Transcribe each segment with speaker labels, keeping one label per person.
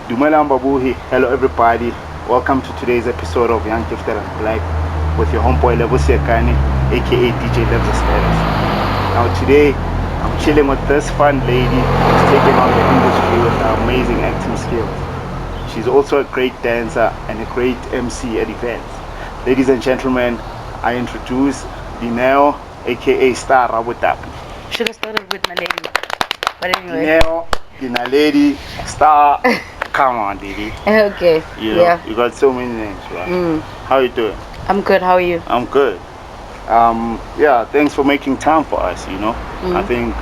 Speaker 1: Dumelang Babuhi. Hello everybody. Welcome to today's episode of Young Gifted and Black with your homeboy Lebo Siakani, aka DJ Lebo Status. Now today I'm chilling with this fun lady who's taking on the industry with her amazing acting skills. She's also a great dancer and a great MC at events. Ladies and gentlemen, I introduce Dineo, aka Star Rabotapi.
Speaker 2: Should have started with my lady. But anyway.
Speaker 1: Dineo, Dina Lady, Star. Come on, Didi.
Speaker 2: Okay.
Speaker 1: Yeah. You got so many names, right? How you doing?
Speaker 2: I'm good. How are you?
Speaker 1: I'm good. Yeah, thanks for making time for us, I think,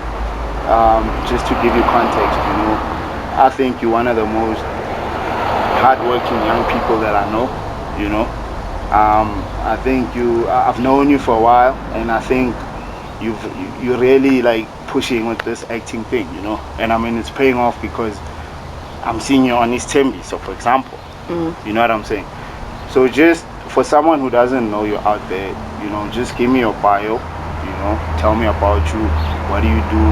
Speaker 1: just to give you context, I think you're one of the most hardworking young people that I know, I think I've known you for a while, and I think you're really like pushing with this acting thing, and I mean, it's paying off because I'm seeing you on Isithembiso, for example. You know what I'm saying? So just for someone who doesn't know you out there, just give me your bio, tell me about you, what do you do,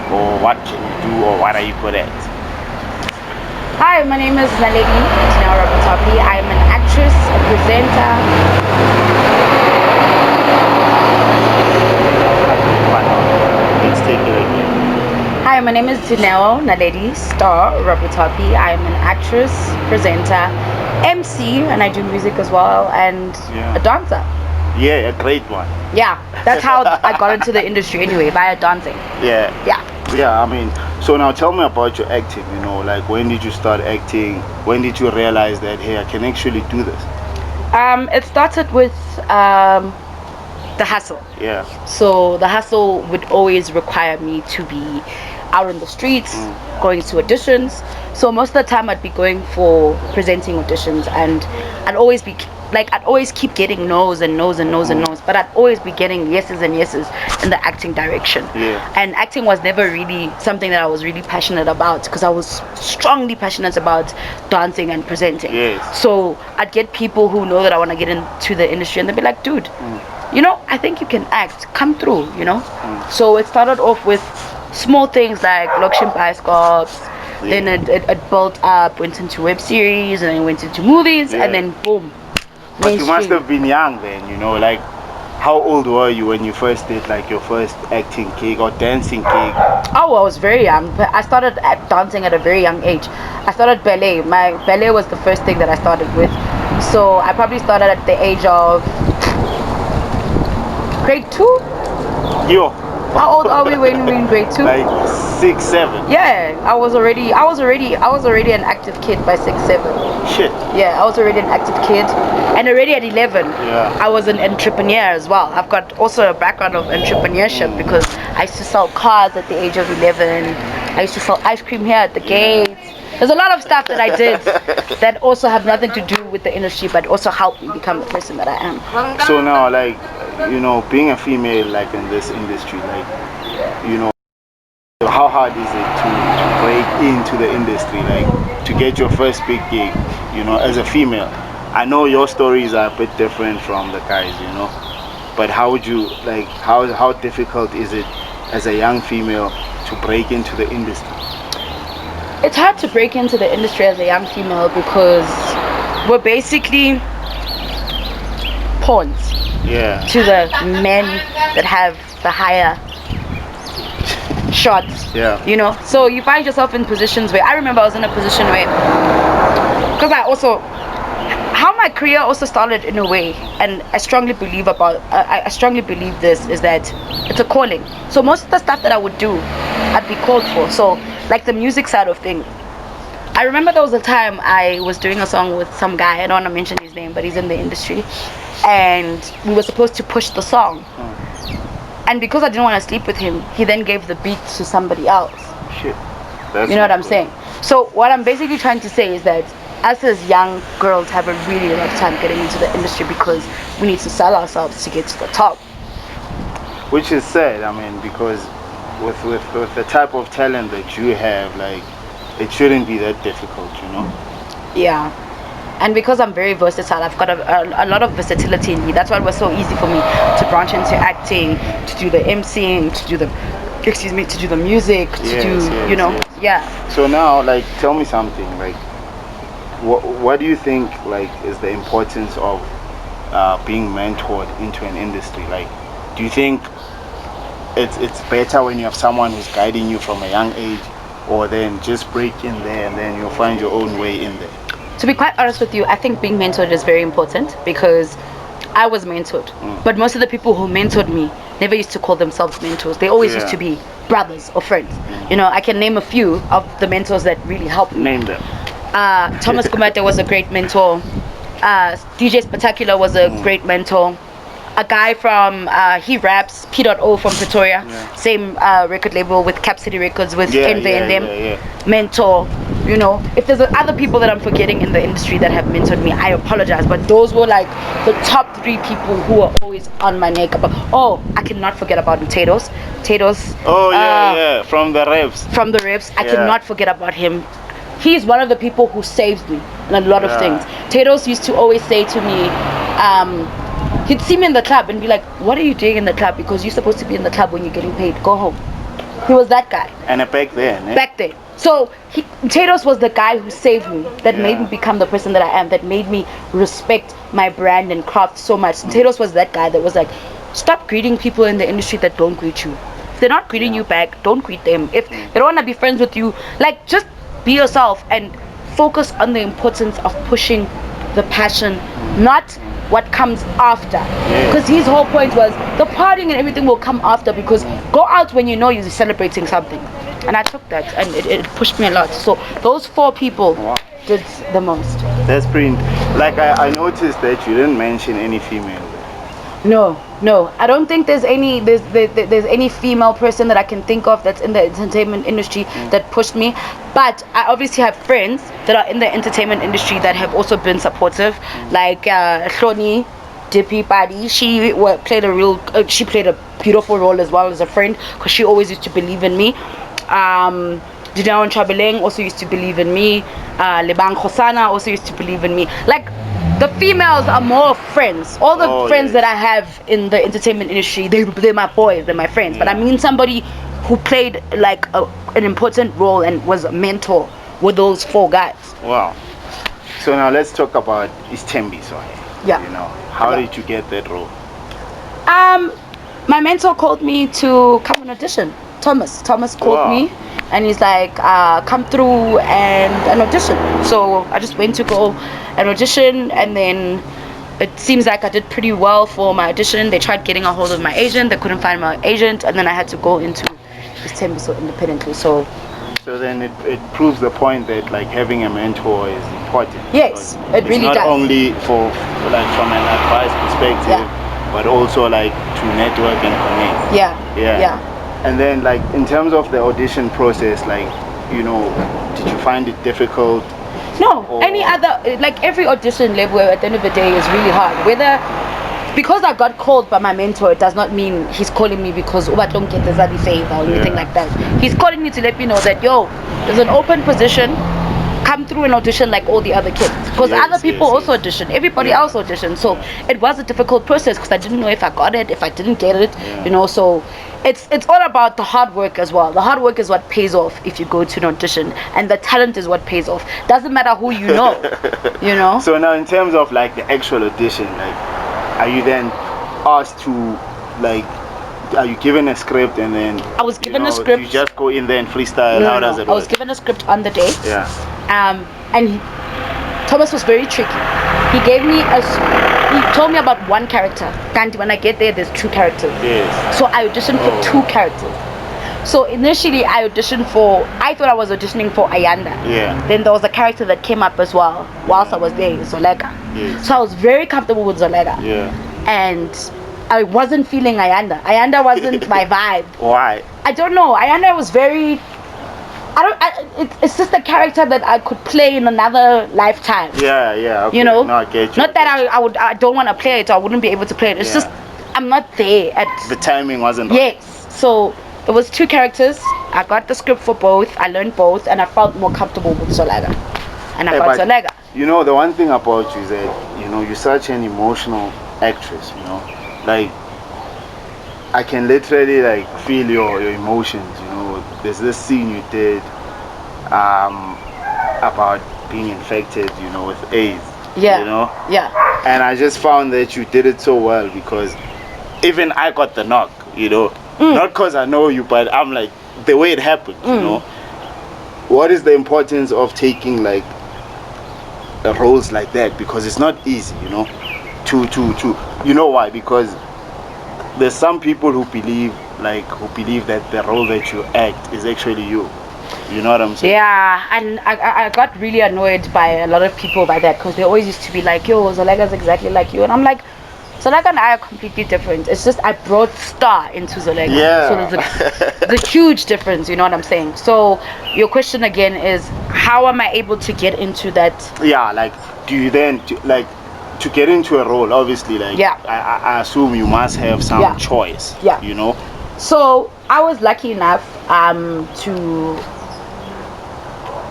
Speaker 1: or what can you do, or what are you good at?
Speaker 2: Hi, my name is Dance Star Rabotapi. I'm an actress, a presenter.
Speaker 1: Let's take it again.
Speaker 2: Hi, my name is Dineo Star Rabotapi. I'm an actress, presenter, MC, and I do music as well, and a dancer.
Speaker 1: Yeah, a great one.
Speaker 2: Yeah, that's how I got into the industry anyway, via dancing.
Speaker 1: Yeah, I mean, so now tell me about your acting, like when did you start acting? When did you realize that, hey, I can actually do this?
Speaker 2: It started with the hustle.
Speaker 1: Yeah.
Speaker 2: So the hustle would always require me to be out on the streets, going to auditions. So most of the time I'd be going for presenting auditions, and I'd always keep getting no's and no's and no's and no's, but I'd always be getting yeses and yeses in the acting direction.
Speaker 1: Yeah.
Speaker 2: And acting was never really something that I was really passionate about, because I was strongly passionate about dancing and presenting.
Speaker 1: Yes.
Speaker 2: So I'd get people who know that I want to get into the industry, and they'd be like, dude, I think you can act, come through, So it started off with small things like Lokshin Bioscopes, then it built up, went into web series, and then went into movies, and then boom.
Speaker 1: But you must have been young then, like how old were you when you first did like your first acting gig or dancing gig?
Speaker 2: Oh, I was very young, but I started dancing at a very young age. I started ballet. My ballet was the first thing that I started with. So I probably started at the age of grade 2.
Speaker 1: Yo.
Speaker 2: How old are we when we're in grade 2?
Speaker 1: Like 6, 7.
Speaker 2: Yeah, I was already an active kid by 6, 7.
Speaker 1: Shit.
Speaker 2: Yeah, I was already an active kid, and already at 11, I was an entrepreneur as well. I've got also a background of entrepreneurship because I used to sell cars at the age of 11. I used to sell ice cream here at the gates. There's a lot of stuff that I did that also have nothing to do with the industry, but also helped me become the person that I am.
Speaker 1: So now, like, being a female, like in this industry, like, how hard is it to break into the industry, like to get your first big gig, as a female? I know your stories are a bit different from the guys, but how would you, like, how difficult is it as a young female to break into the industry?
Speaker 2: It's hard to break into the industry as a young female because we're basically pawns to the men that have the higher shots. So you find yourself in positions where, I remember I was in a position where, because how my career also started in a way, and I strongly believe this, is that it's a calling. So most of the stuff that I would do, I'd be called for. So like the music side of things, I remember there was a time I was doing a song with some guy, I don't want to mention his name, but he's in the industry, and we were supposed to push the song. And because I didn't want to sleep with him, he then gave the beat to somebody else.
Speaker 1: Shit.
Speaker 2: You know what I'm saying? So what I'm basically trying to say is that us as young girls have a really rough time getting into the industry because we need to sell ourselves to get to the top.
Speaker 1: Which is sad, I mean, because with the type of talent that you have, like, it shouldn't be that difficult,
Speaker 2: Yeah. And because I'm very versatile, I've got a lot of versatility in me. That's why it was so easy for me to branch into acting, to do the MCing, to do the music, to do.
Speaker 1: So now, like, tell me something, like, what do you think like is the importance of being mentored into an industry? Like, do you think it's better when you have someone who's guiding you from a young age, or then just break in there and then you'll find your own way in there?
Speaker 2: To be quite honest with you, I think being mentored is very important because I was mentored. But most of the people who mentored me never used to call themselves mentors. They always used to be brothers or friends. You know, I can name a few of the mentors that really helped me.
Speaker 1: Name them.
Speaker 2: Thomas Kumate was a great mentor. DJ Spectacular was a great mentor. A guy from he raps P.O from Pretoria, same record label with Cap City Records with Envy and them. Mentor. You know, if there's other people that I'm forgetting in the industry that have mentored me, I apologize, but those were like the top 3 people who are always on my neck about. Oh, I cannot forget about Tados.
Speaker 1: Oh from the Revs.
Speaker 2: From the Revs, I cannot forget about him. He's one of the people who saved me in a lot of things. Tados used to always say to me, he'd see me in the club and be like, "What are you doing in the club? Because you're supposed to be in the club when you're getting paid. Go home." He was that guy.
Speaker 1: And back then.
Speaker 2: Back then. So Tados was the guy who saved me, that made me become the person that I am, that made me respect my brand and craft so much. Tados was that guy that was like, stop greeting people in the industry that don't greet you. If they're not greeting you back, don't greet them. If they don't want to be friends with you, like, just be yourself and focus on the importance of pushing the passion, not what comes after. Because his whole point was the partying and everything will come after, because go out when you know you're celebrating something. And I took that, and it pushed me a lot. So those 4 people did the most.
Speaker 1: That's pretty. Like, I noticed that you didn't mention any female.
Speaker 2: No, I don't think there's any female person that I can think of that's in the entertainment industry that pushed me. But I obviously have friends that are in the entertainment industry that have also been supportive, like Shoni Dippy Padi. She played a beautiful role as well as a friend, because she always used to believe in me. Dineo and Chabeleng also used to believe in me. Lebang Khosana also used to believe in me. Like, the females are more friends. All the friends that I have in the entertainment industry, they're my boys, they're my friends. But I mean, somebody who played like an important role and was a mentor with those 4 guys.
Speaker 1: Wow. So now let's talk about Isithembiso.
Speaker 2: Yeah.
Speaker 1: You know, how did you get that role?
Speaker 2: My mentor called me to come on audition. Thomas called me, and he's like, come through and an audition. So I just went to go and audition, and then it seems like I did pretty well for my audition. They tried getting a hold of my agent, they couldn't find my agent, and then I had to go into Isithembiso independently. So
Speaker 1: then it proves the point that, like, having a mentor is important.
Speaker 2: Yes, it really does.
Speaker 1: Not only for like from an advice perspective, but also like to network and connect. Yeah. And then, like, in terms of the audition process, like, you know, did you find it difficult?
Speaker 2: No, any other, like, every audition level at the end of the day is really hard. Whether, because I got called by my mentor, it does not mean he's calling me because I don't get the Zadi favor or anything like that. He's calling me to let me know that, yo, there's an open position, come through and audition like all the other kids. Because other people also audition, everybody else auditioned. So it was a difficult process because I didn't know if I got it, if I didn't get it, you know. So it's all about the hard work as well. The hard work is what pays off if you go to an audition, and the talent is what pays off. Doesn't matter who you know, you know.
Speaker 1: So now, in terms of like the actual audition, like, are you then asked to, like, are you given a script and then
Speaker 2: I was given a script?
Speaker 1: You just go in there and freestyle?
Speaker 2: No,
Speaker 1: how does it work?
Speaker 2: I was given a script on the day. And Thomas was very tricky. He told me about one character, and when I get there's 2 characters.
Speaker 1: Yes.
Speaker 2: So I auditioned for 2 characters. So initially I thought I was auditioning for Ayanda. Then there was a character that came up as well whilst I was there, Zolega. So I was very comfortable with Zolega. And I wasn't feeling Ayanda. Ayanda wasn't my vibe.
Speaker 1: Why?
Speaker 2: I don't know. Ayanda was very... it's just a character that I could play in another lifetime.
Speaker 1: Okay.
Speaker 2: You know?
Speaker 1: No, I get you.
Speaker 2: Not that I don't want to play it, or I wouldn't be able to play it. It's just, I'm not there at...
Speaker 1: The timing wasn't
Speaker 2: right. Yes. So, there was 2 characters. I got the script for both. I learned both, and I felt more comfortable with Zolega. And I got Zolega.
Speaker 1: You know, the one thing about you is that, you know, you're such an emotional actress, you know? Like, I can literally, like, feel your emotions, you know? There's this scene you did about being infected, with AIDS.
Speaker 2: Yeah. Yeah.
Speaker 1: And I just found that you did it so well, because even I got the knock, not because I know you, but I'm like, the way it happened, what is the importance of taking like roles like that? Because it's not easy, to why? Because there's some people who believe that the role that you act is actually you. You know what I'm saying?
Speaker 2: Yeah, and I got really annoyed by a lot of people by that, because they always used to be like, yo, Zolega's exactly like you. And I'm like, Zolega and I are completely different. It's just I brought Star into Zolega.
Speaker 1: Yeah.
Speaker 2: So there's a huge difference, you know what I'm saying? So your question again is, how am I able to get into that?
Speaker 1: Yeah, like, do you then, to get into a role, obviously, like,
Speaker 2: Yeah.
Speaker 1: I assume you must have some choice.
Speaker 2: Yeah. So I was lucky enough to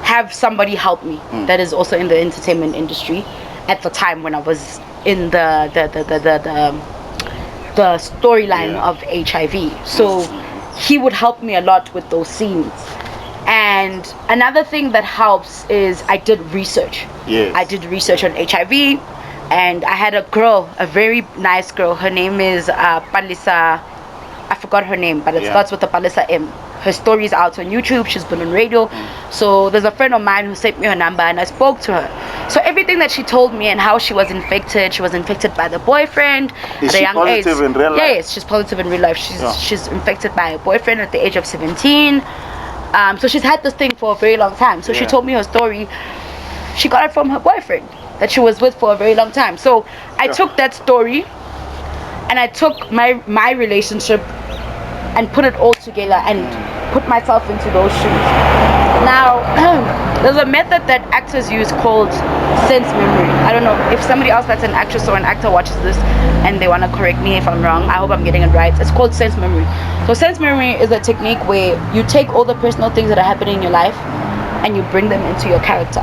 Speaker 2: have somebody help me that is also in the entertainment industry at the time when I was in the storyline of HIV. So he would help me a lot with those scenes. And another thing that helps is I did research.
Speaker 1: Yes.
Speaker 2: I did research on HIV, and I had a girl, a very nice girl. Her name is Palisa. I forgot her name, but it starts with the Palisa M. Her story's out on YouTube. She's been on radio. So there's a friend of mine who sent me her number, and I spoke to her. So everything that she told me and how she was infected by the boyfriend
Speaker 1: at
Speaker 2: a
Speaker 1: she
Speaker 2: young age.
Speaker 1: positive in real life?
Speaker 2: Yes, she's positive in real life. She's infected by a boyfriend at the age of 17. So she's had this thing for a very long time. So she told me her story. She got it from her boyfriend that she was with for a very long time. So I took that story, and I took my relationship and put it all together and put myself into those shoes. Now, there's a method that actors use called sense memory. I don't know if somebody else that's an actress or an actor watches this and they want to correct me if I'm wrong. I hope I'm getting it right. It's called sense memory. So sense memory is a technique where you take all the personal things that are happening in your life and you bring them into your character.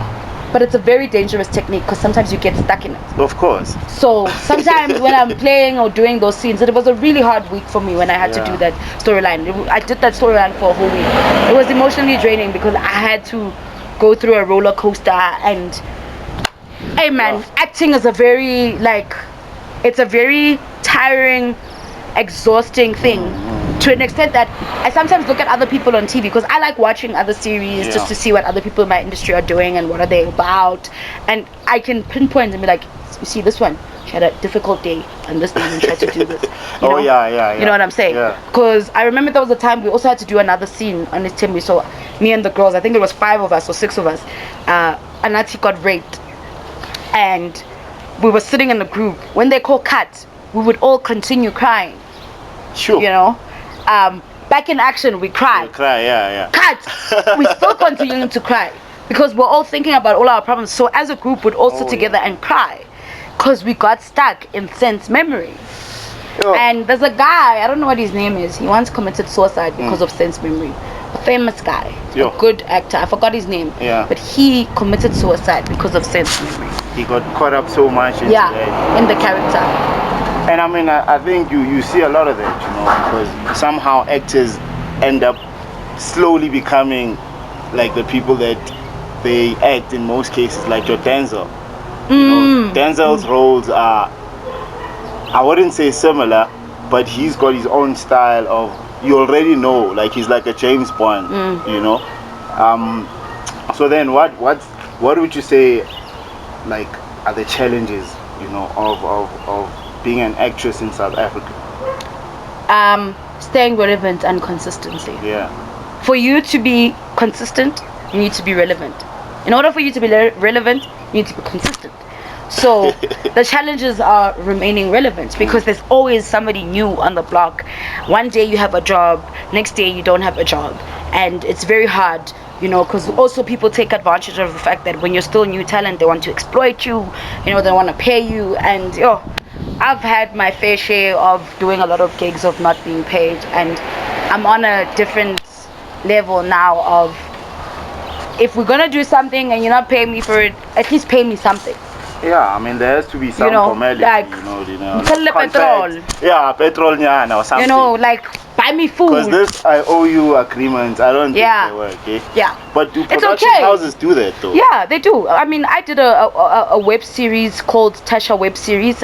Speaker 2: But it's a very dangerous technique, because sometimes you get stuck in it.
Speaker 1: Of course.
Speaker 2: So sometimes when I'm playing or doing those scenes, it was a really hard week for me when I had to do that storyline. I did that storyline for a whole week. It was emotionally draining because I had to go through a roller coaster. And hey man, acting is a very it's a very tiring, exhausting thing. To an extent that I sometimes look at other people on TV, because I like watching other series just to see what other people in my industry are doing and what are they about, and I can pinpoint and be like, you see this one, she had a difficult day and this day and tried to do this. You know? You know what I'm saying? Because I remember there was a time we also had to do another scene on Isithembiso. So me and the girls, I think it was 5 of us or 6 of us, Anati got raped, and we were sitting in a group. When they call cut, we would all continue crying.
Speaker 1: Sure.
Speaker 2: Back in action, we cry. Cut. We still continuing to cry because we're all thinking about all our problems. So as a group, we'd all sit together and cry because we got stuck in sense memory. And there's a guy, I don't know what his name is. He once committed suicide because of sense memory. A famous guy, a good actor. I forgot his name. But he committed suicide because of sense memory.
Speaker 1: He got caught up so much into that.
Speaker 2: In the character.
Speaker 1: And I mean, I think you see a lot of that, because somehow actors end up slowly becoming like the people that they act in most cases, like your Denzel. Denzel's roles are, I wouldn't say similar, but he's got his own style of, you already know, like he's like a James Bond, So then what would you say, like, are the challenges, of being an actress in South Africa?
Speaker 2: Staying relevant and consistency. For you to be consistent, you need to be relevant. In order for you to be relevant, you need to be consistent. So the challenges are remaining relevant, because there's always somebody new on the block. One day you have a job, next day you don't have a job, and it's very hard, because also people take advantage of the fact that when you're still new talent, they want to exploit you, they want to pay you. And I've had my fair share of doing a lot of gigs of not being paid, and I'm on a different level now of, if we're gonna do something and you're not paying me for it, at least pay me something.
Speaker 1: I mean, there has to be some formality,
Speaker 2: like,
Speaker 1: petrol.
Speaker 2: Petrol
Speaker 1: Petrol or something.
Speaker 2: buy me
Speaker 1: Because
Speaker 2: food.
Speaker 1: this, I owe you agreements. I don't
Speaker 2: Yeah.
Speaker 1: think they work, eh?
Speaker 2: Yeah.
Speaker 1: But do
Speaker 2: It's
Speaker 1: production
Speaker 2: okay.
Speaker 1: houses do that though?
Speaker 2: Yeah, they do. I mean, I did a web series called Tasha Web Series.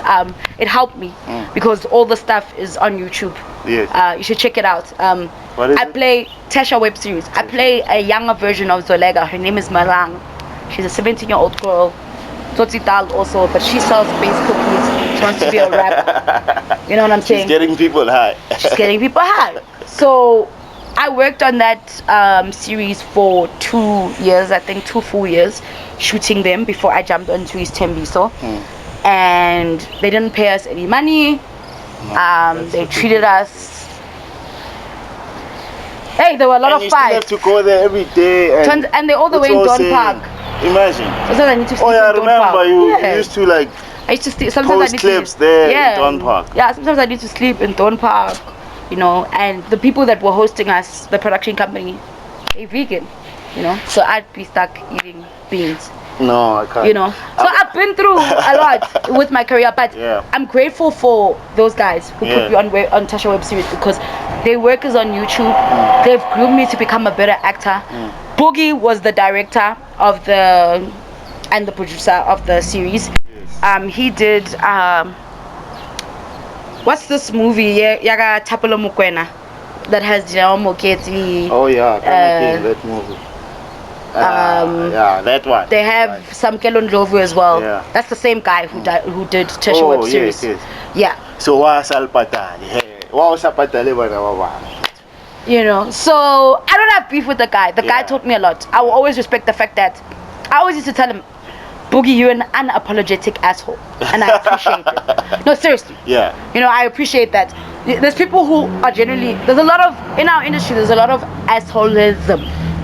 Speaker 2: It helped me because all the stuff is on YouTube.
Speaker 1: Yes.
Speaker 2: You should check it out.
Speaker 1: What is
Speaker 2: I
Speaker 1: it?
Speaker 2: play Tasha Web Series. I play a younger version of Zolega. Her name is Marang. She's a 17-year-old girl. Totsital also, but she sells base cookies. She wants to be a rapper. You know what I'm saying?
Speaker 1: She's getting people high.
Speaker 2: She's getting people high. So I worked on that series for 2 years, I think 2 full years, shooting them before I jumped onto Isithembiso. And they didn't pay us any money. They treated us. Hey, there were a lot
Speaker 1: And
Speaker 2: of
Speaker 1: you still have
Speaker 2: fights.
Speaker 1: to go there every day.
Speaker 2: And they're all the way in
Speaker 1: what's
Speaker 2: Don
Speaker 1: all
Speaker 2: Park.
Speaker 1: saying? Imagine.
Speaker 2: So I need to sleep
Speaker 1: Oh yeah, I
Speaker 2: in Don
Speaker 1: remember
Speaker 2: Park.
Speaker 1: you
Speaker 2: Yeah.
Speaker 1: used to like
Speaker 2: I used to sleep. Sometimes
Speaker 1: post
Speaker 2: I need
Speaker 1: clips
Speaker 2: to,
Speaker 1: there
Speaker 2: yeah,
Speaker 1: in Don Park.
Speaker 2: Yeah, sometimes I need to sleep in Don Park, you know. And the people that were hosting us, the production company, they're vegan, you know. So I'd be stuck eating beans,
Speaker 1: No, I can't.
Speaker 2: you know. So I've been through a lot with my career, but
Speaker 1: Yeah.
Speaker 2: I'm grateful for those guys who put me on Tasha Web Series because their work is on YouTube. They've groomed me to become a better actor. Boogie was the director of the and the producer of the series. He did what's this movie? Yaga Tapelo Mukwena that has Dineo Moketi.
Speaker 1: Oh yeah, that movie. Yeah, that one.
Speaker 2: They have some Kelon Ndlovu as well.
Speaker 1: Yeah.
Speaker 2: That's the same guy who did Tasha Web Series.
Speaker 1: Yes.
Speaker 2: Yeah.
Speaker 1: So what's Alpatali? Hey, what's Alpatali?
Speaker 2: You know, so I don't have beef with the guy. The guy taught me a lot. I will always respect the fact that I always used to tell him, Boogie, you're an unapologetic asshole, and I appreciate it. No, seriously.
Speaker 1: Yeah.
Speaker 2: You know, I appreciate that. There's people who are generally, there's a lot of, in our industry, there's a lot of assholism.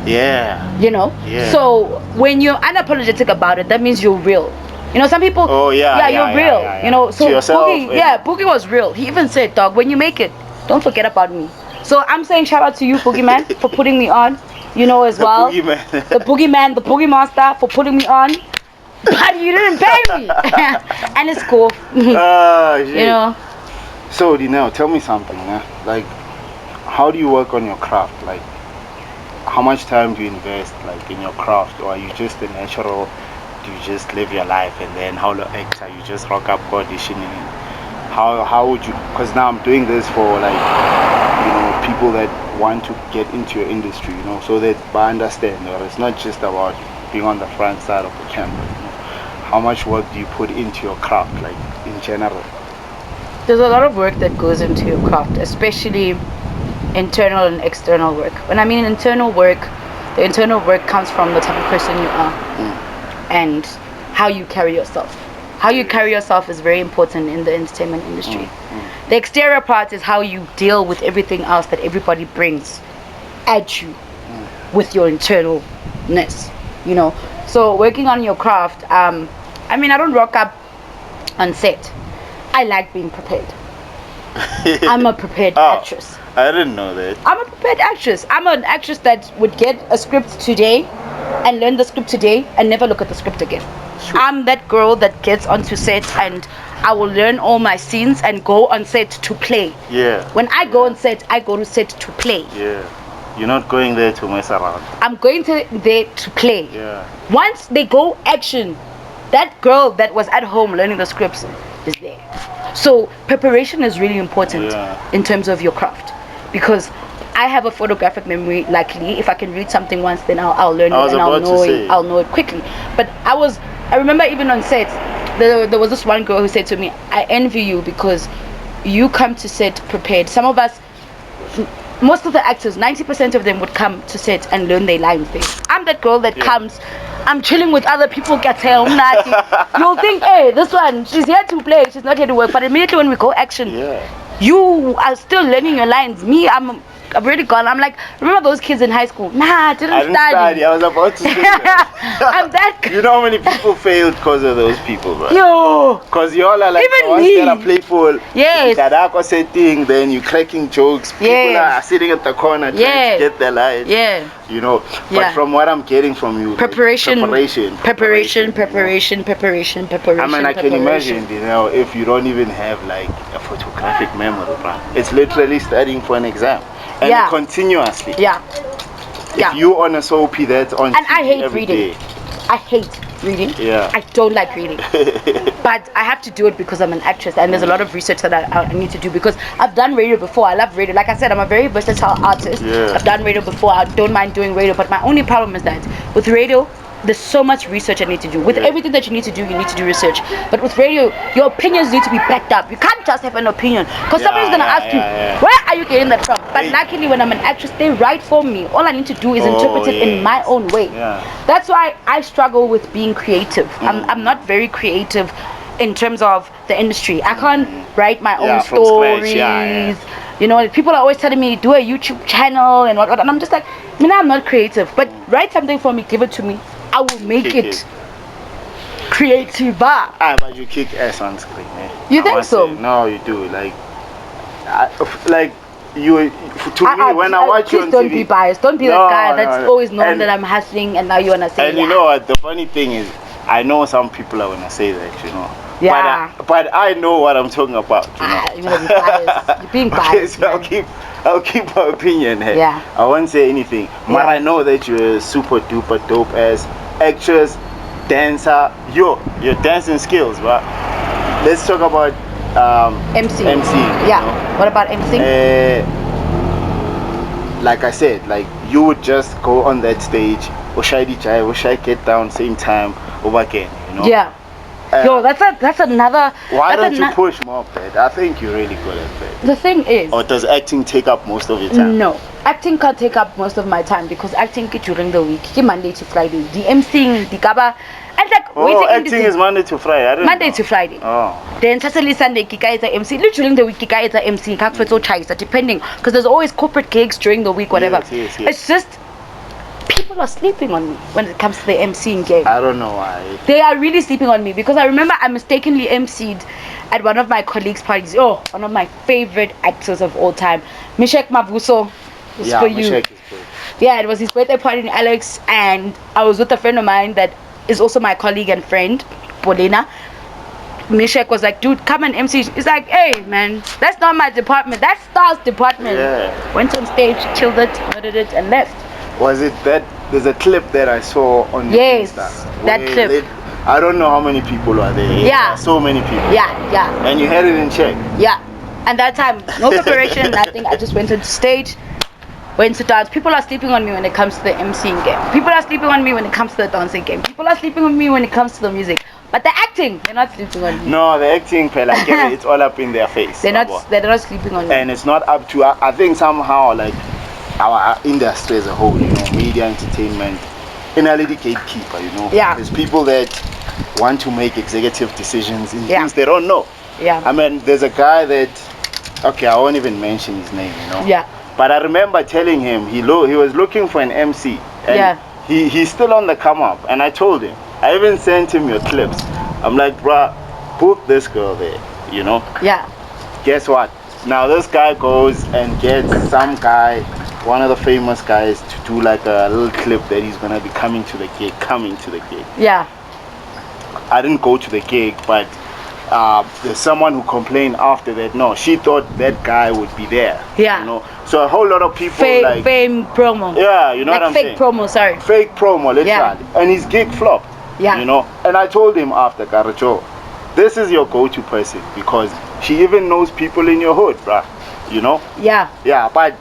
Speaker 1: Yeah.
Speaker 2: You know?
Speaker 1: Yeah.
Speaker 2: So when you're unapologetic about it, that means you're real. You know, some people,
Speaker 1: Oh, yeah,
Speaker 2: you're
Speaker 1: yeah,
Speaker 2: real.
Speaker 1: yeah.
Speaker 2: You know, so
Speaker 1: To yourself,
Speaker 2: Boogie was real. He even said, dog, when you make it, don't forget about me. So I'm saying shout out to you, Boogie Man, for putting me on, you know, as well.
Speaker 1: Boogie Man.
Speaker 2: The Boogie Man, the Boogie Master for putting me on. But you didn't pay me. And it's cool.
Speaker 1: Shit.
Speaker 2: You know.
Speaker 1: So Dineo, tell me something, like how do you work on your craft? Like how much time do you invest like in your craft, or are you just a natural? Do you just live your life and then how the actor you just rock up auditioning? How would you? Because now I'm doing this for like people that want to get into your industry, so that I understand, or it's not just about being on the front side of the camera. How much work do you put into your craft, like in general?
Speaker 2: There's a lot of work that goes into your craft, especially internal and external work. When I mean internal work, the internal work comes from the type of person you are and how you carry yourself. How you carry yourself is very important in the entertainment industry. The exterior part is how you deal with everything else that everybody brings at you with your internalness, So working on your craft, I don't rock up on set. I like being prepared. I'm a prepared actress.
Speaker 1: I didn't know that.
Speaker 2: I'm a prepared actress. I'm an actress that would get a script today and learn the script today and never look at the script again. Sure. I'm that girl that gets onto set and I will learn all my scenes and go on set to play.
Speaker 1: Yeah.
Speaker 2: When I go on set, I go to set to play.
Speaker 1: Yeah. You're not going there to mess around.
Speaker 2: I'm going there to play.
Speaker 1: Yeah.
Speaker 2: Once they go action, that girl that was at home learning the scripts is there. So preparation is really important in terms of your craft, because I have a photographic memory. Luckily, if I can read something once, then I'll learn it and I'll know it quickly. But I remember even on set, there was this one girl who said to me, "I envy you because you come to set prepared." Some of us, most of the actors, 90% of them would come to set and learn their lines there. I'm that girl that comes, I'm chilling with other people, you'll think, hey, this one, she's here to play, she's not here to work. But immediately when we go action, you are still learning your lines. Me, I'm I've already gone. I'm like, remember those kids in high school? Nah, I didn't
Speaker 1: I didn't study. I was about to say that.
Speaker 2: I'm that.
Speaker 1: You know how many people failed because of those people, bro?
Speaker 2: Yo.
Speaker 1: Because you all are like
Speaker 2: Even
Speaker 1: the ones
Speaker 2: me.
Speaker 1: that are playful.
Speaker 2: Yes.
Speaker 1: Tadako setting, then you cracking jokes. People
Speaker 2: Yes.
Speaker 1: are sitting at the corner trying
Speaker 2: Yes.
Speaker 1: to get their lives.
Speaker 2: Yeah.
Speaker 1: You know. But
Speaker 2: Yeah.
Speaker 1: from what I'm getting from you,
Speaker 2: Preparation.
Speaker 1: like, preparation. I mean, I can imagine, you know, if you don't even have like a photographic memory, bro. It's literally studying for an exam. And
Speaker 2: Yeah.
Speaker 1: continuously.
Speaker 2: Yeah.
Speaker 1: If you on a soapy that's on
Speaker 2: and
Speaker 1: TV
Speaker 2: I hate
Speaker 1: every
Speaker 2: reading.
Speaker 1: day.
Speaker 2: I hate reading.
Speaker 1: Yeah.
Speaker 2: I don't like reading. But I have to do it because I'm an actress and there's a lot of research that I need to do because I've done radio before. I love radio. Like I said, I'm a very versatile artist.
Speaker 1: Yeah.
Speaker 2: I've done radio before. I don't mind doing radio. But my only problem is that with radio, there's so much research I need to do. With everything that you need to do research. But with radio, your opinions need to be backed up. You can't just have an opinion because somebody's gonna ask you, where are you getting that from? But luckily, when I'm an actress, they write for me. All I need to do is interpret it in my own way. That's why I struggle with being creative. I'm not very creative in terms of the industry. I can't write my own stories. You know, people are always telling me do a YouTube channel and whatnot, and I'm just like, I'm not creative. But write something for me, give it to me. I will make it creative.
Speaker 1: But you kick ass on screen, man.
Speaker 2: You think so?
Speaker 1: No, you do. Like you. To me, when I watch you on TV,
Speaker 2: don't be biased. Don't be the guy that's always known that I'm hustling, and now you wanna say.
Speaker 1: And you know what? The funny thing is, I know some people are gonna say that, you know.
Speaker 2: Yeah.
Speaker 1: But I know what I'm talking about, you know.
Speaker 2: You're gonna be biased. You're being biased.
Speaker 1: Okay, so I'll keep my opinion here.
Speaker 2: Yeah.
Speaker 1: I won't say anything. But I know that you're a super duper dope ass actress, dancer. Your dancing skills, but let's talk about
Speaker 2: MC.
Speaker 1: MC.
Speaker 2: Yeah.
Speaker 1: You know?
Speaker 2: What about MC?
Speaker 1: Like I said, like you would just go on that stage, Oshai get down same time over again, you know.
Speaker 2: Yeah. Yo, that's another.
Speaker 1: Why don't you push more of that? I think you're really good at that.
Speaker 2: The thing is.
Speaker 1: Or does acting take up most of your time?
Speaker 2: No, acting can't take up most of my time because acting during the week, Monday to Friday. The MCing, the gaba, and like
Speaker 1: acting is Monday to Friday. I don't
Speaker 2: Monday
Speaker 1: know.
Speaker 2: to Friday.
Speaker 1: Oh.
Speaker 2: Then Saturday, Sunday, Kika is a MC. During the week, Kika is a MC. Depending, because there's always corporate gigs during the week, whatever.
Speaker 1: Yes.
Speaker 2: It's just. People are sleeping on me when it comes to the MCing game.
Speaker 1: I don't know why.
Speaker 2: They are really sleeping on me because I remember I mistakenly MC'd at one of my colleagues' parties. Oh, one of my favorite actors of all time, Mishek Mavuso. Was for you.
Speaker 1: Mishek is good.
Speaker 2: Yeah, it was his birthday party in Alex, and I was with a friend of mine that is also my colleague and friend, Bolena. Mishek was like, dude, come and MC. He's like, hey, man, that's not my department. That's Star's department.
Speaker 1: Yeah.
Speaker 2: Went on stage, killed it, murdered it, and left.
Speaker 1: Was it that? There's a clip that I saw on
Speaker 2: Yes,
Speaker 1: Insta
Speaker 2: that clip.
Speaker 1: I don't know how many people are there.
Speaker 2: Yeah.
Speaker 1: So many people.
Speaker 2: Yeah.
Speaker 1: And you had it in check.
Speaker 2: Yeah. And that time, no preparation, nothing. I just went on stage, went to dance. People are sleeping on me when it comes to the MCing game. People are sleeping on me when it comes to the dancing game. People are sleeping on me when it comes to the music. But the acting, they're not sleeping on me.
Speaker 1: No, the acting, like, it's all up in their face.
Speaker 2: They're not sleeping on me.
Speaker 1: And it's not up to. I think somehow like our industry as a whole, you know, media, entertainment, in a little gatekeeper, you know.
Speaker 2: Yeah.
Speaker 1: There's people that want to make executive decisions in things they don't know.
Speaker 2: Yeah.
Speaker 1: I mean, there's a guy that, okay, I won't even mention his name, you know.
Speaker 2: Yeah.
Speaker 1: But I remember telling him he was looking for an MC, and he's still on the come up. And I told him, I even sent him your clips. I'm like, bruh, put this girl there, you know.
Speaker 2: Yeah. Guess
Speaker 1: what? Now this guy goes and gets some guy, one of the famous guys, to do like a little clip that he's gonna be coming to the gig.
Speaker 2: Yeah.
Speaker 1: I didn't go to the gig, but there's someone who complained after that. No, she thought that guy would be there.
Speaker 2: Yeah.
Speaker 1: You know, so a whole lot of people
Speaker 2: fame promo.
Speaker 1: Yeah, you know
Speaker 2: like
Speaker 1: what I'm saying.
Speaker 2: Fake promo, sorry.
Speaker 1: Fake promo, literally.
Speaker 2: Yeah.
Speaker 1: And his gig flopped.
Speaker 2: Yeah.
Speaker 1: You know, and I told him after, Karacho, this is your go-to person because she even knows people in your hood, bruh. You know.
Speaker 2: Yeah.
Speaker 1: Yeah, but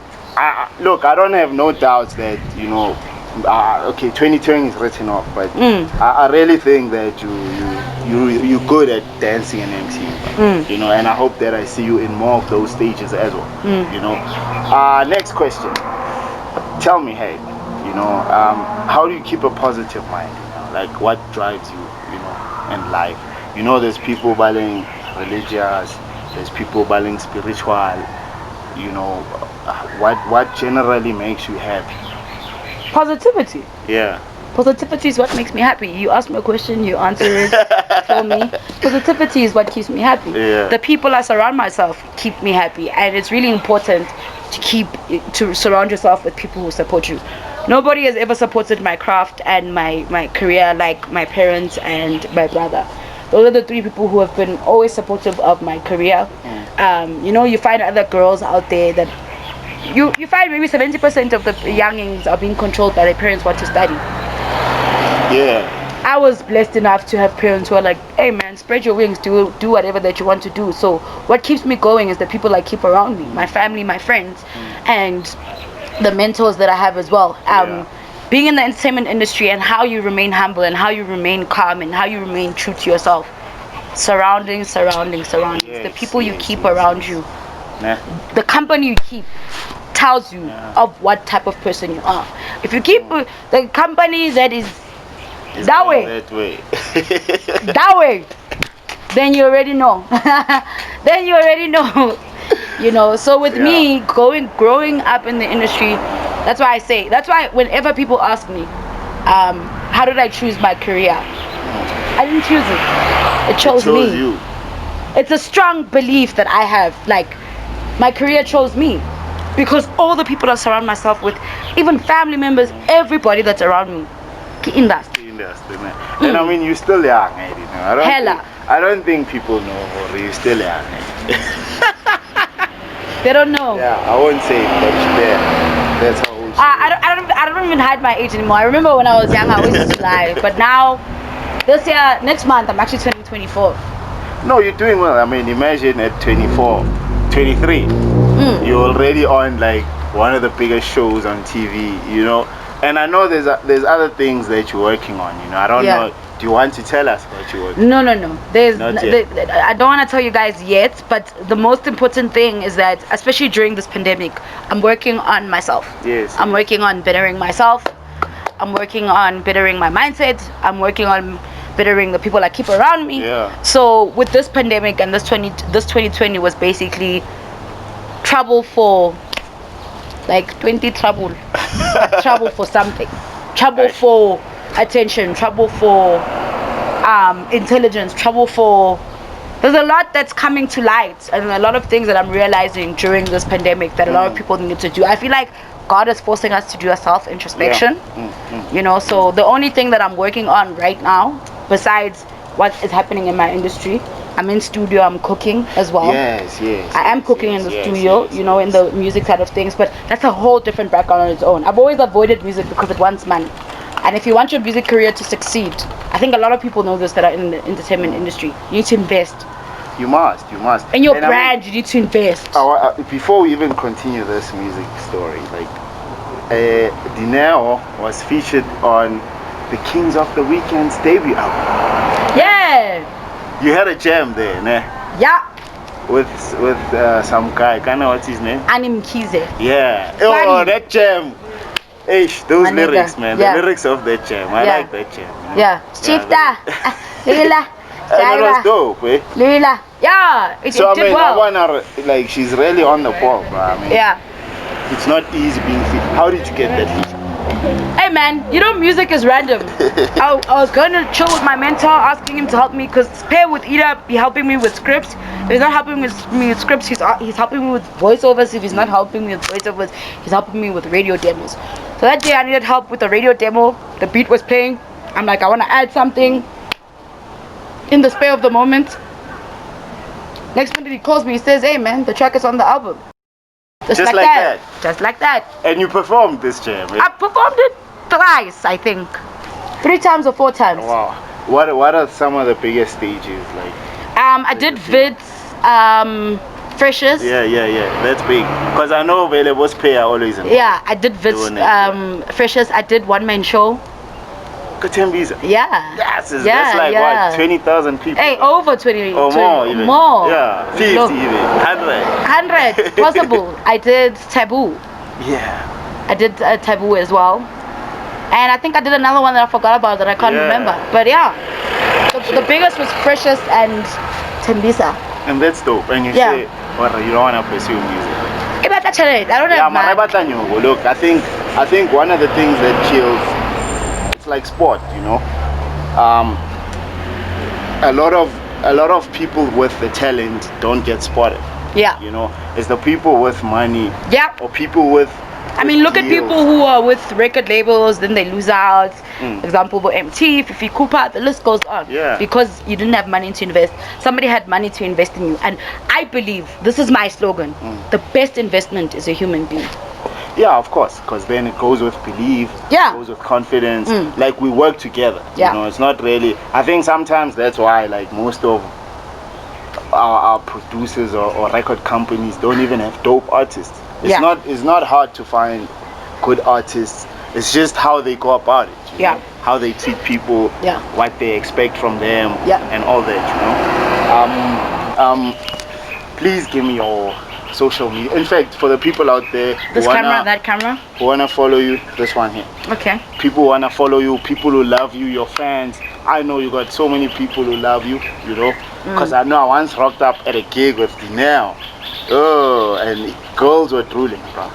Speaker 1: look, I don't have no doubts that, you know, okay, 2020 is written off, but I really think that you're good at dancing and MCing, you know, and I hope that I see you in more of those stages as well, you know. Next question. Tell me, hey, you know, how do you keep a positive mind? You know? Like, what drives you, you know, in life? You know, there's people battling religious, there's people battling spiritual. you know, what generally makes you happy?
Speaker 2: Positivity.
Speaker 1: Yeah.
Speaker 2: Positivity is what makes me happy. You ask me a question, you answer it for me. Positivity is what keeps me happy.
Speaker 1: Yeah.
Speaker 2: The people I surround myself keep me happy, and it's really important to surround yourself with people who support you. Nobody has ever supported my craft and my career like my parents and my brother. Those are the three people who have been always supportive of my career. You know, you find other girls out there that you find maybe 70% of the youngings are being controlled by their parents what to study.
Speaker 1: Yeah.
Speaker 2: I was blessed enough to have parents who are like, hey man, spread your wings, do whatever that you want to do. So what keeps me going is the people I keep around me, my family, my friends, and the mentors that I have as well. Being in the entertainment industry and how you remain humble and how you remain calm and how you remain true to yourself. Surroundings.
Speaker 1: Yes,
Speaker 2: The people you
Speaker 1: yes,
Speaker 2: keep
Speaker 1: yes,
Speaker 2: around
Speaker 1: yes.
Speaker 2: you.
Speaker 1: Nah.
Speaker 2: The company you keep tells you of what type of person you are. If you keep the company that is
Speaker 1: It's
Speaker 2: that
Speaker 1: going
Speaker 2: way,
Speaker 1: That way.
Speaker 2: that way, then you already know. Then you already know. You know, so with me growing up in the industry, that's why whenever people ask me, how did I choose my career, I didn't choose it chose me.
Speaker 1: You.
Speaker 2: It's a strong belief that I have, like my career chose me because all the people I surround myself with, even family members, everybody that's around me, in that.
Speaker 1: And I mean, you're still young, you know.
Speaker 2: Hella.
Speaker 1: I don't think people know, or you're still young.
Speaker 2: They don't know.
Speaker 1: Yeah, I won't say it, but that's how old.
Speaker 2: I don't even hide my age anymore. I remember when I was young, I always used to lie. But now, this year, next month, I'm actually turning 24.
Speaker 1: No, you're doing well. I mean, imagine at 24, 23, you're already on like one of the biggest shows on TV, you know. And I know there's other things that you're working on, you know. I don't know. Do you want to tell us what you're working on?
Speaker 2: No. I don't want to tell you guys yet, but the most important thing is that, especially during this pandemic, I'm working on myself.
Speaker 1: Yes.
Speaker 2: I'm working on bettering myself. I'm working on bettering my mindset. I'm working on bettering the people I keep around me.
Speaker 1: Yeah.
Speaker 2: So with this pandemic and this 2020 was basically trouble for like 20 trouble. Trouble for something. Trouble for attention. Trouble for intelligence. Trouble for... There's a lot that's coming to light, and a lot of things that I'm realizing during this pandemic that a lot of people need to do. I feel like God is forcing us to do a self-introspection. You know, so the only thing that I'm working on right now, besides what is happening in my industry, I'm in studio, I'm cooking as well.
Speaker 1: Yes.
Speaker 2: I am cooking in the studio, you know, in the music side of things, but that's a whole different background on its own. I've always avoided music because it wants money. And if you want your music career to succeed, I think a lot of people know this that are in the entertainment industry, you need to invest.
Speaker 1: You must.
Speaker 2: In your brand, you need to invest.
Speaker 1: Before we even continue this music story, like, Dineo was featured on the Kings of the Weekend's debut album.
Speaker 2: Yeah.
Speaker 1: You had a jam there, ne?
Speaker 2: Yeah.
Speaker 1: With some guy, kinda what's his name?
Speaker 2: Anim Kize.
Speaker 1: Yeah. Oh, that jam. Those lyrics, man.
Speaker 2: Yeah.
Speaker 1: The lyrics of that jam. I like that jam. You know?
Speaker 2: Yeah. Chifta. Lila.
Speaker 1: And it was dope, eh?
Speaker 2: Lila. Yeah. It
Speaker 1: So I
Speaker 2: did
Speaker 1: mean,
Speaker 2: well.
Speaker 1: I wanna, like, she's really on the ball, bro. I mean,
Speaker 2: Yeah.
Speaker 1: it's not easy being fit. How did you get that feature?
Speaker 2: Hey man, you know music is random. I was going to chill with my mentor, asking him to help me, because Spare would either be helping me with scripts. If he's not helping me with scripts, he's helping me with voiceovers. If he's not helping me with voiceovers, he's helping me with radio demos. So that day I needed help with the radio demo. The beat was playing. I'm like, I want to add something in the spare of the moment. Next minute he calls me, he says, hey man, the track is on the album. Just like that. Just like that.
Speaker 1: And you performed this jam, eh?
Speaker 2: I performed it twice, I think. 3 times or 4 times.
Speaker 1: Wow. What are some of the biggest stages like?
Speaker 2: I did vids, freshers.
Speaker 1: Yeah. That's big. Because I know Available's pay are always in.
Speaker 2: Yeah, I did vids, freshers. I did one-man show.
Speaker 1: Isithembiso.
Speaker 2: Yeah.
Speaker 1: That's like what, 20,000 people?
Speaker 2: Hey, over 20.
Speaker 1: Or more even.
Speaker 2: More.
Speaker 1: Yeah, 50 even. 100.
Speaker 2: 100 possible. I did Taboo.
Speaker 1: Yeah.
Speaker 2: I did Taboo as well. And I think I did another one that I forgot about that I can't remember. But yeah, the biggest was Precious and Tembisa.
Speaker 1: And that's dope. And you say, well, you don't want to pursue music.
Speaker 2: batla tjhelete. I don't
Speaker 1: Yeah,
Speaker 2: have
Speaker 1: mara
Speaker 2: money.
Speaker 1: batla nyoko. Look, I think one of the things that kills, it's like sport, you know. A lot of people with the talent don't get spotted.
Speaker 2: Yeah.
Speaker 1: You know, it's the people with money.
Speaker 2: Yeah.
Speaker 1: Or people with.
Speaker 2: I mean, look at
Speaker 1: deals.
Speaker 2: people who are with record labels, then they lose out.
Speaker 1: Mm.
Speaker 2: Example, for MT, Fifi Cooper, the list goes on.
Speaker 1: Yeah.
Speaker 2: Because you didn't have money to invest. Somebody had money to invest in you. And I believe, this is my slogan, the best investment is a human being.
Speaker 1: Yeah, of course, because then it goes with belief,
Speaker 2: Yeah.
Speaker 1: it goes with confidence. Like we work together.
Speaker 2: Yeah.
Speaker 1: You know, it's not really. I think sometimes that's why, like most of our producers or record companies don't even have dope artists. It's not hard to find good artists. It's just how they go about it. You know? How they treat people.
Speaker 2: Yeah.
Speaker 1: What they expect from them.
Speaker 2: Yeah.
Speaker 1: And all that. You know. Please give me your social media. In fact, for the people out there
Speaker 2: This camera, that camera.
Speaker 1: who wanna follow you, this one here.
Speaker 2: Okay.
Speaker 1: People wanna follow you, people who love you, your fans. I know you got so many people who love you, you know. Because I know I once rocked up at a gig with Dineo. Oh, and girls were drooling, bro.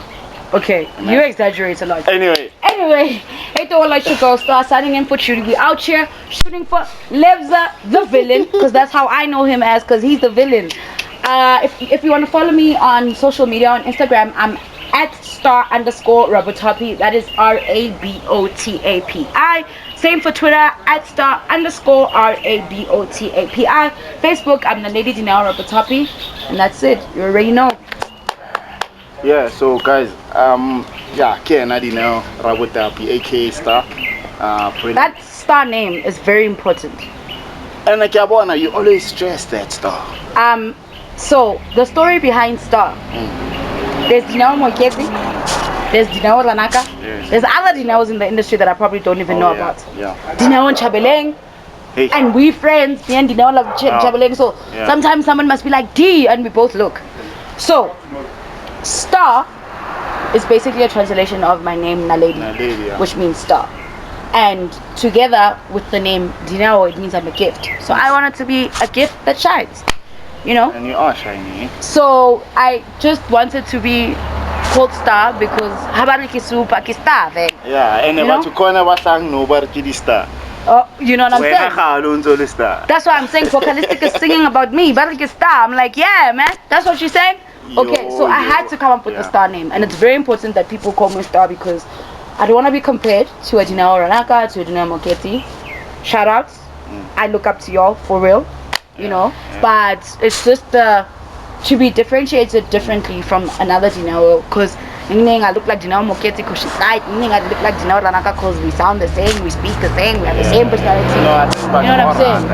Speaker 2: Okay, you exaggerate a lot.
Speaker 1: Anyway,
Speaker 2: hey to all our girls, start signing in for shooting. We out here shooting for Lebza, the villain, because that's how I know him as, because he's the villain. If you want to follow me on social media, on Instagram, I'm at @star_Rabotapi. That is RABOTAPI. Same for Twitter, at @star_Rabotapi. Facebook, I'm the Lady Dineo Rabotapi, and that's it. You already know.
Speaker 1: yeah, so guys, Kena Dineo Rabotapi, aka Star.
Speaker 2: That star name is very important.
Speaker 1: And like Yabona, you always stress that Star.
Speaker 2: So the story behind Star, there's Dineo Moketi, there's Dineo Ranaka, there's other Dineos in the industry that I probably don't even know about.
Speaker 1: Yeah.
Speaker 2: Dineo and Chabeleng,
Speaker 1: Hey.
Speaker 2: and we friends, me and Dineo love Chabeleng, so sometimes someone must be like D, and we both look. So Star is basically a translation of my name Naledi, which means star. And together with the name Dineo, it means I'm a gift. So I want it to be a gift that shines, you know.
Speaker 1: And you are shiny.
Speaker 2: So I just wanted to be called Star because habariki super star.
Speaker 1: Yeah, and about to corner was sang nobody Star.
Speaker 2: Oh, you know what I'm saying?
Speaker 1: Star.
Speaker 2: That's why I'm saying Vocalistic is singing about me. Bariki Star. I'm like, yeah, man. That's what she's saying. Okay, so I had to come up with a star name, and it's very important that people call me Star because I don't want to be compared to a Dineo Ranaka, to a Dineo Moketi. Shout outs. I look up to y'all for real, you know. But it's just to be differentiated differently from another Dineo, because I look like Dineo Moketi because she's light. I look like Dineo Ranaka because we sound the same, we speak the same, we have the same personality. You know what I'm saying?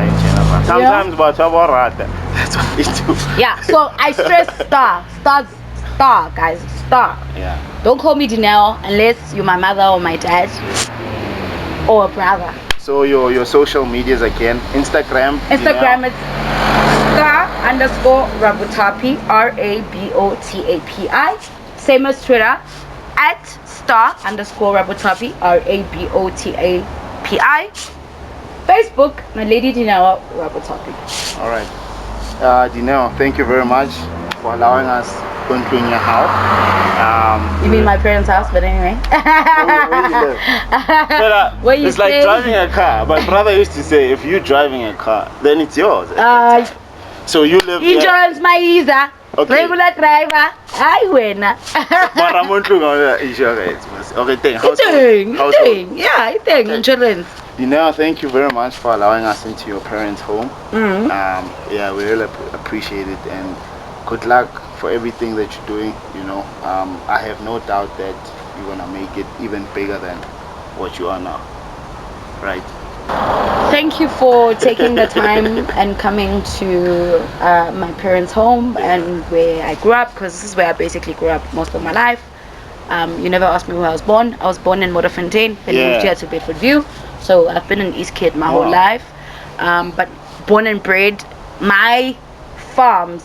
Speaker 1: Sometimes, but that's what they do.
Speaker 2: Yeah, so I stress star, guys, star.
Speaker 1: Yeah.
Speaker 2: Don't call me Dineo unless you're my mother or my dad or a brother.
Speaker 1: So your social medias again, Instagram
Speaker 2: is *Rabotapi, RABOTAPI. Same as Twitter, @*Rabotapi, RABOTAPI. Facebook, my Lady Dineo Rabotapi.
Speaker 1: All right. Dineo, thank you very much for allowing us to go in your house.
Speaker 2: You mean my parents' house, but anyway.
Speaker 1: Where you live?
Speaker 2: Where you
Speaker 1: it's like
Speaker 2: stay?
Speaker 1: driving a car. My brother used to say, if you're driving a car, then it's yours. So you live
Speaker 2: Insurance Maiza.
Speaker 1: Okay.
Speaker 2: Regular driver. I win.
Speaker 1: Insurance. Okay, thank
Speaker 2: insurance.
Speaker 1: Dineo, thank you very much for allowing us into your parents' home. Yeah, we really appreciate it, and good luck for everything that you're doing. You know, I have no doubt that you're gonna make it even bigger than what you are now. Right.
Speaker 2: Thank you for taking the time and coming to my parents' home and where I grew up, because this is where I basically grew up most of my life. You never asked me where I was born. I was born in Modderfontein, then moved here to Bedford View. So I've been an East kid my whole life. But born and bred, my farms,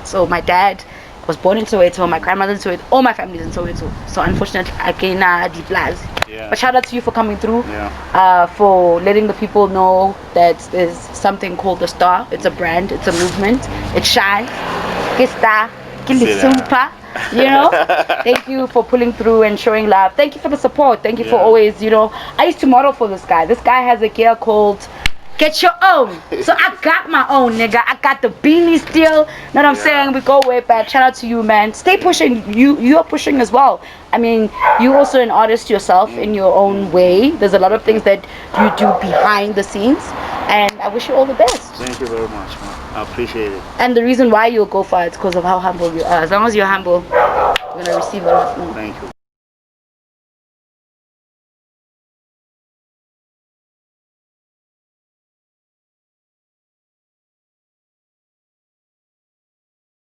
Speaker 2: so my dad was born in Soweto, my grandmother in Soweto, all my family's in Soweto. So unfortunately, I can't deep. But shout out to you for coming through, for letting the people know that there's something called the Star. It's a brand, it's a movement, it shines. It's Star. Kilisumpa, you know. Thank you for pulling through and showing love. Thank you for the support. Thank you for always, you know. I used to model for this guy. This guy has a gear called Get Your Own. So I got my own, nigga. I got the beanie still. Know what I'm saying? We go way back. Shout out to you, man. Stay pushing. You're pushing as well. I mean, you're also an artist yourself in your own way. There's a lot of things that you do behind the scenes. And I wish you all the best.
Speaker 1: Thank you very much, man. I appreciate it.
Speaker 2: And the reason why you'll go far is because of how humble you are. As long as you're humble, you're going to receive a lot more.
Speaker 1: Thank you.